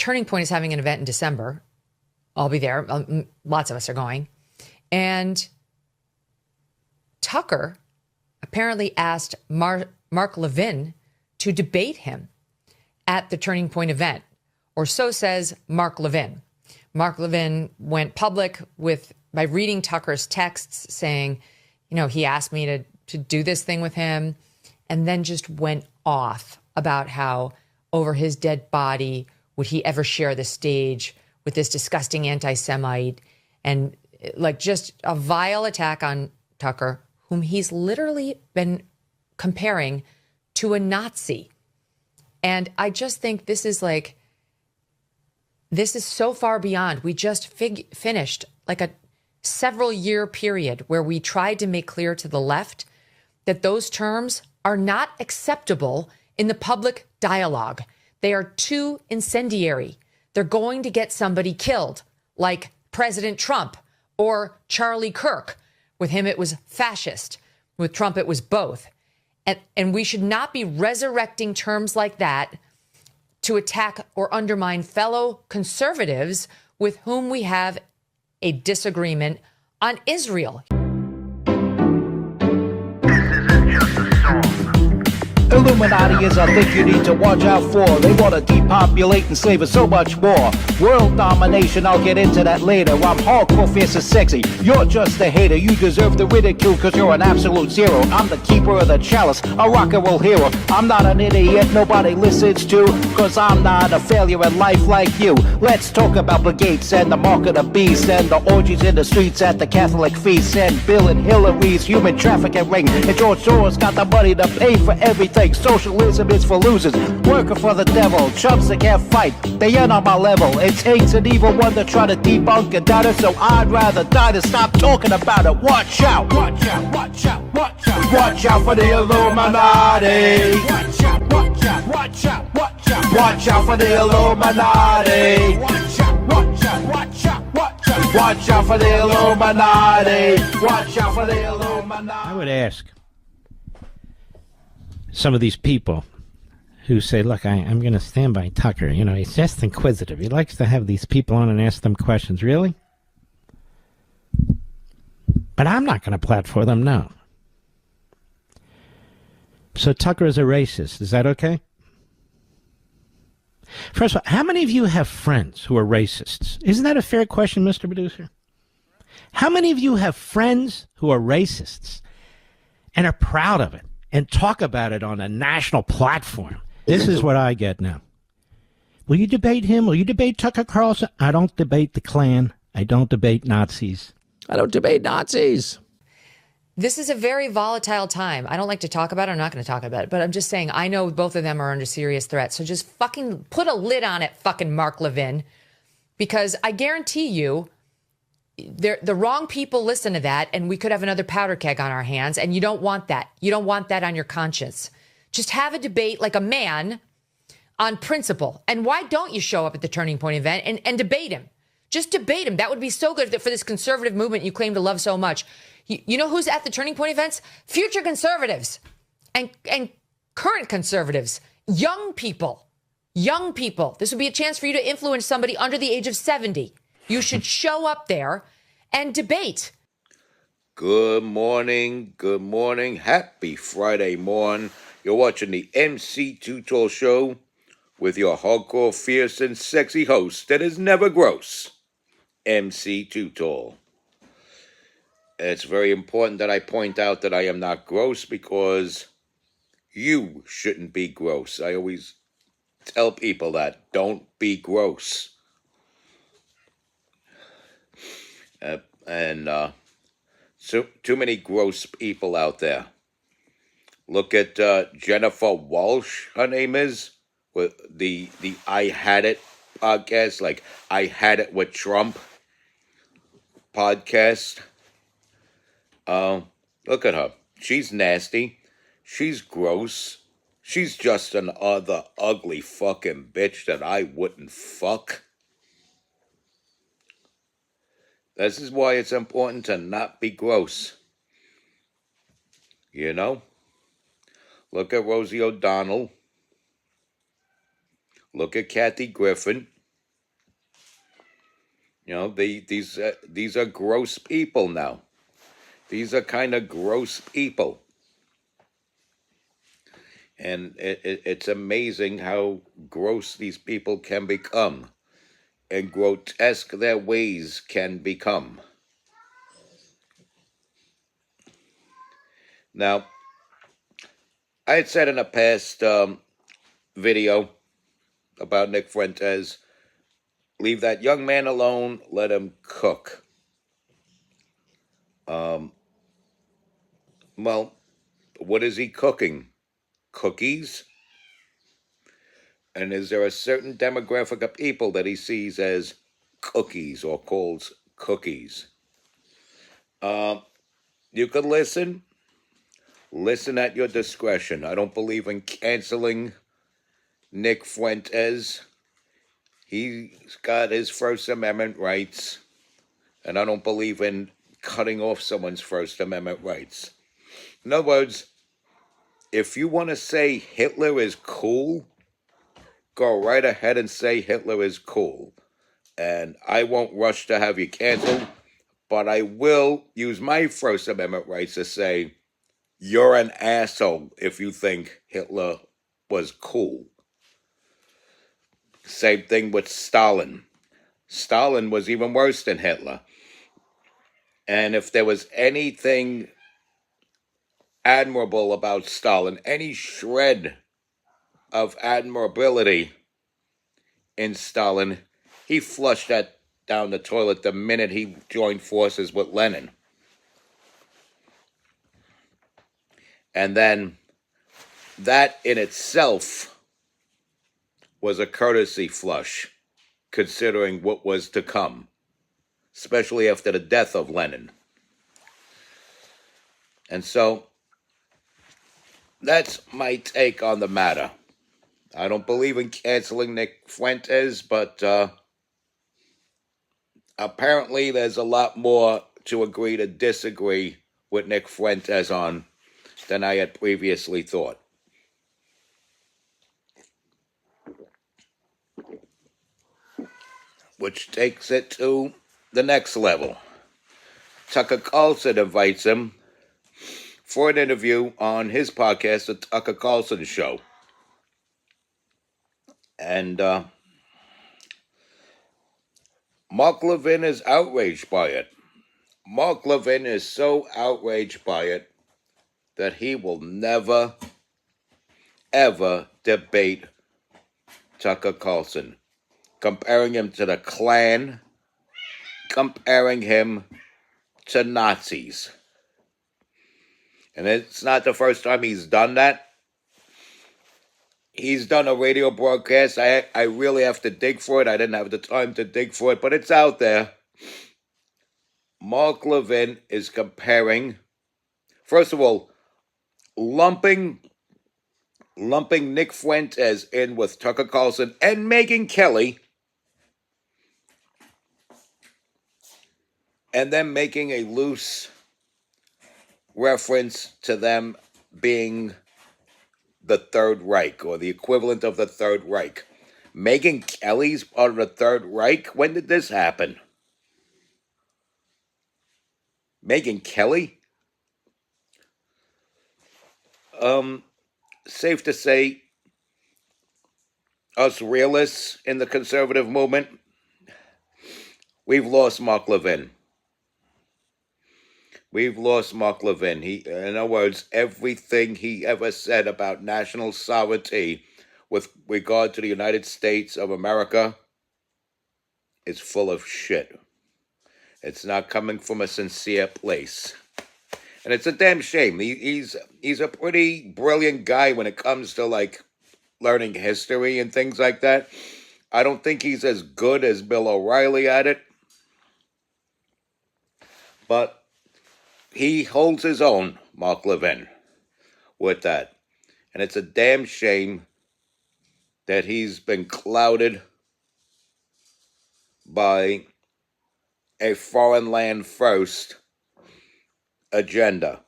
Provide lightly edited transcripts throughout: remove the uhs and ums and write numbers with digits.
Turning Point is having an event in December. I'll be there. Lots of us are going. And Tucker apparently asked Mark Levin to debate him at the Turning Point event, or so says Mark Levin. Mark Levin went public by reading Tucker's texts saying, he asked me to do this thing with him, and then just went off about how over his dead body would he ever share the stage with this disgusting anti-Semite, and like just a vile attack on Tucker, whom he's literally been comparing to a Nazi. And I just think this is so far beyond. We just finished like a several year period where we tried to make clear to the left that those terms are not acceptable in the public dialogue. They are too incendiary. They're going to get somebody killed, like President Trump or Charlie Kirk. With him, it was fascist. With Trump, it was both. And we should not be resurrecting terms like that to attack or undermine fellow conservatives with whom we have a disagreement on Israel. Illuminati is a thing you need to watch out for. They want to depopulate and slave us so much more. World domination, I'll get into that later. I'm hardcore, fierce and sexy. You're just a hater. You deserve the ridicule because you're an absolute zero. I'm the keeper of the chalice, a rock and roll hero. I'm not an idiot nobody listens to, because I'm not a failure in life like you. Let's talk about Bill Gates and the mark of the beast, and the orgies in the streets at the Catholic feasts, and Bill and Hillary's human trafficking ring, and George Soros got the money to pay for everything. Socialism is for losers, working for the devil, chumps that can't fight, they ain't on my level. It takes an evil one to try to debunk and doubt it, so I'd rather die than stop talking about it. Watch out, watch out, watch out, watch out. Watch out for the Illuminati. Watch out, watch out, watch out, watch out. Watch out for the Illuminati. Watch out, watch out, watch out, watch out. Watch out for the Illuminati. Watch out for the Illuminati. I would ask some of these people who say, look, I'm going to stand by Tucker. He's just inquisitive. He likes to have these people on and ask them questions. Really? But I'm not going to platform them, no. So Tucker is a racist. Is that okay? First of all, how many of you have friends who are racists? Isn't that a fair question, Mr. Producer? How many of you have friends who are racists and are proud of it and talk about it on a national platform? This is what I get now. Will you debate him? Will you debate Tucker Carlson? I don't debate the Klan. I don't debate Nazis. I don't debate Nazis. This is a very volatile time. I don't like to talk about it. I'm not going to talk about it. But I'm just saying, I know both of them are under serious threat. So just fucking put a lid on it, fucking Mark Levin. Because I guarantee you, the wrong people listen to that, and we could have another powder keg on our hands, and you don't want that. You don't want that on your conscience. Just have a debate like a man on principle. And why don't you show up at the Turning Point event and debate him? Just debate him. That would be so good for this conservative movement you claim to love so much. You know who's at the Turning Point events? Future conservatives and current conservatives, young people. Young people. This would be a chance for you to influence somebody under the age of 70. You should show up there and debate. Good morning. Good morning. Happy Friday morning. You're watching the MC Too Tall Show with your hardcore, fierce, and sexy host that is never gross, MC Too Tall. It's very important that I point out that I am not gross because you shouldn't be gross. I always tell people that. Don't be gross. So too many gross people out there. Look at Jennifer Walsh, her name is, with the I Had It podcast, like I Had It with Trump podcast. Look at her. She's nasty. She's gross. She's just another ugly fucking bitch that I wouldn't fuck. This is why it's important to not be gross. You know? Look at Rosie O'Donnell. Look at Kathy Griffin. These are gross people now. These are kind of gross people. And it's amazing how gross these people can become and grotesque their ways can become. Now, I had said in a past video about Nick Fuentes, leave that young man alone, let him cook. Well, what is he cooking? Cookies? And is there a certain demographic of people that he sees as cookies or calls cookies? You could listen. Listen at your discretion. I don't believe in canceling Nick Fuentes. He's got his First Amendment rights, and I don't believe in cutting off someone's First Amendment rights. In other words, if you want to say Hitler is cool, go right ahead and say Hitler is cool. And I won't rush to have you canceled, but I will use my First Amendment rights to say, you're an asshole if you think Hitler was cool. Same thing with Stalin. Stalin was even worse than Hitler. And if there was anything admirable about Stalin, any shred of admirability in Stalin, he flushed that down the toilet the minute he joined forces with Lenin. And then that in itself was a courtesy flush, considering what was to come, especially after the death of Lenin. And so that's my take on the matter. I don't believe in canceling Nick Fuentes, but apparently there's a lot more to agree to disagree with Nick Fuentes on than I had previously thought. Which takes it to the next level. Tucker Carlson invites him for an interview on his podcast, The Tucker Carlson Show. And Mark Levin is outraged by it. Mark Levin is so outraged by it that he will never, ever debate Tucker Carlson, comparing him to the Klan, comparing him to Nazis. And it's not the first time he's done that. He's done a radio broadcast. I really have to dig for it. I didn't have the time to dig for it, but it's out there. Mark Levin is comparing, first of all, lumping Nick Fuentes in with Tucker Carlson and Megyn Kelly, and then making a loose reference to them being the Third Reich, or the equivalent of the Third Reich. Megyn Kelly's part of the Third Reich? When did this happen? Megyn Kelly? Safe to say, us realists in the conservative movement, we've lost Mark Levin. We've lost Mark Levin. In other words, everything he ever said about national sovereignty with regard to the United States of America is full of shit. It's not coming from a sincere place. And it's a damn shame. He's a pretty brilliant guy when it comes to, like, learning history and things like that. I don't think he's as good as Bill O'Reilly at it. But he holds his own, Mark Levin, with that. And it's a damn shame that he's been clouded by a foreign land first agenda.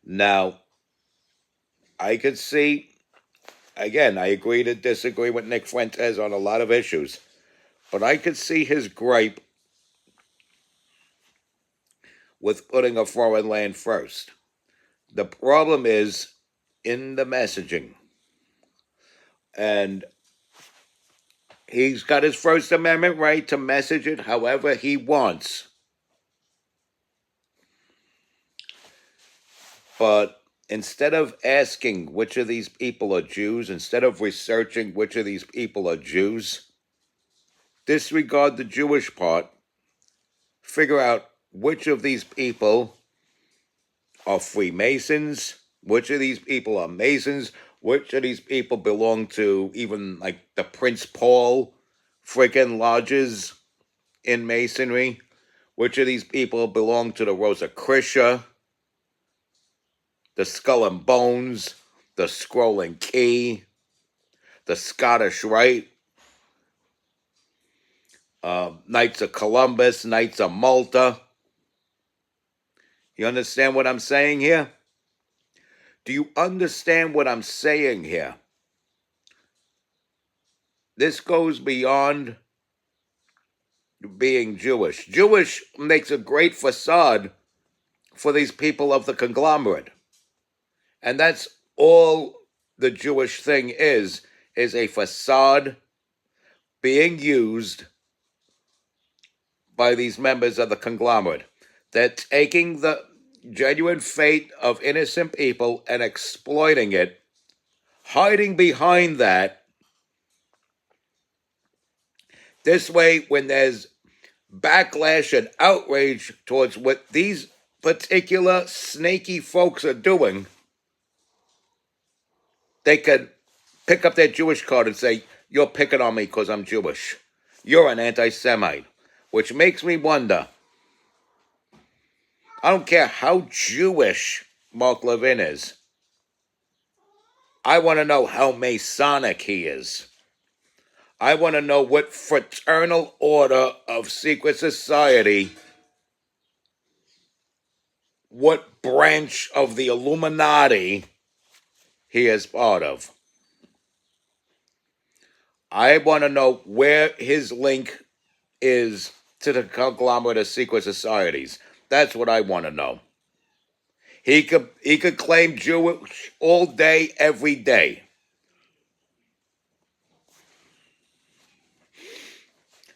Now, I could see, again, I agree to disagree with Nick Fuentes on a lot of issues. But I could see his gripe with putting a foreign land first. The problem is in the messaging. And he's got his First Amendment right to message it however he wants. But instead of asking which of these people are Jews, instead of researching which of these people are Jews, disregard the Jewish part, figure out which of these people are Freemasons, which of these people are Masons, which of these people belong to even like the Prince Paul freaking lodges in Masonry, which of these people belong to the Rosicrucian, the Skull and Bones, the Scroll and Key, the Scottish Rite, Knights of Columbus, Knights of Malta. You understand what I'm saying here? Do you understand what I'm saying here? This goes beyond being Jewish. Jewish makes a great facade for these people of the conglomerate. And that's all the Jewish thing is a facade being used by these members of the conglomerate. They're taking the genuine fate of innocent people and exploiting it, hiding behind that. This way, when there's backlash and outrage towards what these particular snaky folks are doing, they could pick up their Jewish card and say, you're picking on me because I'm Jewish. You're an anti-Semite. Which makes me wonder, I don't care how Jewish Mark Levin is. I want to know how Masonic he is. I want to know what fraternal order of secret society, what branch of the Illuminati he is part of. I want to know where his link is to the conglomerate of secret societies. That's what I want to know. He could claim Jewish all day, every day.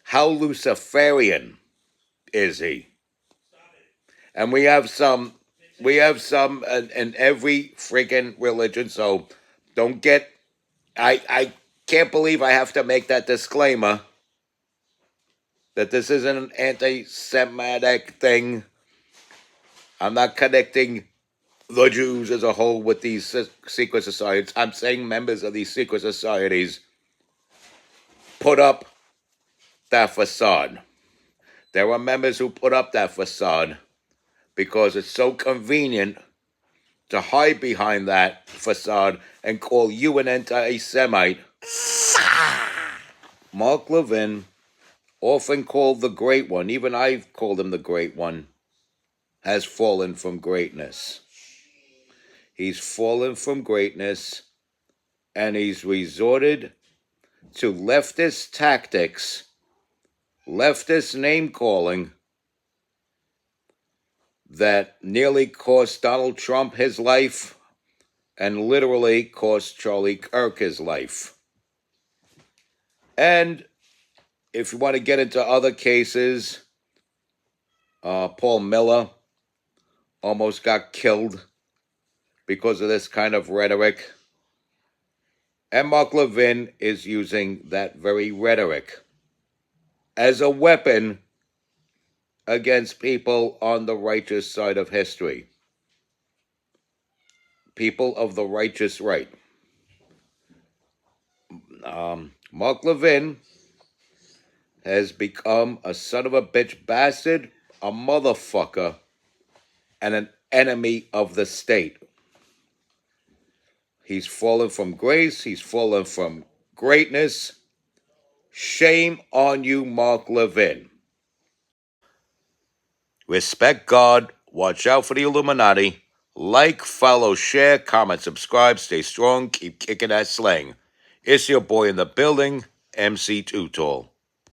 How Luciferian is he? And we have some in every freaking religion, so don't get, I can't believe I have to make that disclaimer that this isn't an anti-Semitic thing. I'm not connecting the Jews as a whole with these secret societies. I'm saying members of these secret societies put up that facade. There are members who put up that facade because it's so convenient to hide behind that facade and call you an anti-Semite. Mark Levin, often called the Great One, even I've called him the Great One, has fallen from greatness. He's fallen from greatness, and he's resorted to leftist tactics, leftist name-calling, that nearly cost Donald Trump his life and literally cost Charlie Kirk his life. And if you want to get into other cases, Paul Miller almost got killed because of this kind of rhetoric. And Mark Levin is using that very rhetoric as a weapon against people on the righteous side of history. People of the righteous right. Mark Levin has become a son of a bitch bastard, a motherfucker, and an enemy of the state. He's fallen from grace. He's fallen from greatness. Shame on you, Mark Levin. Respect God. Watch out for the Illuminati. Like, follow, share, comment, subscribe. Stay strong. Keep kicking that slang. It's your boy in the building, MC Too Tall.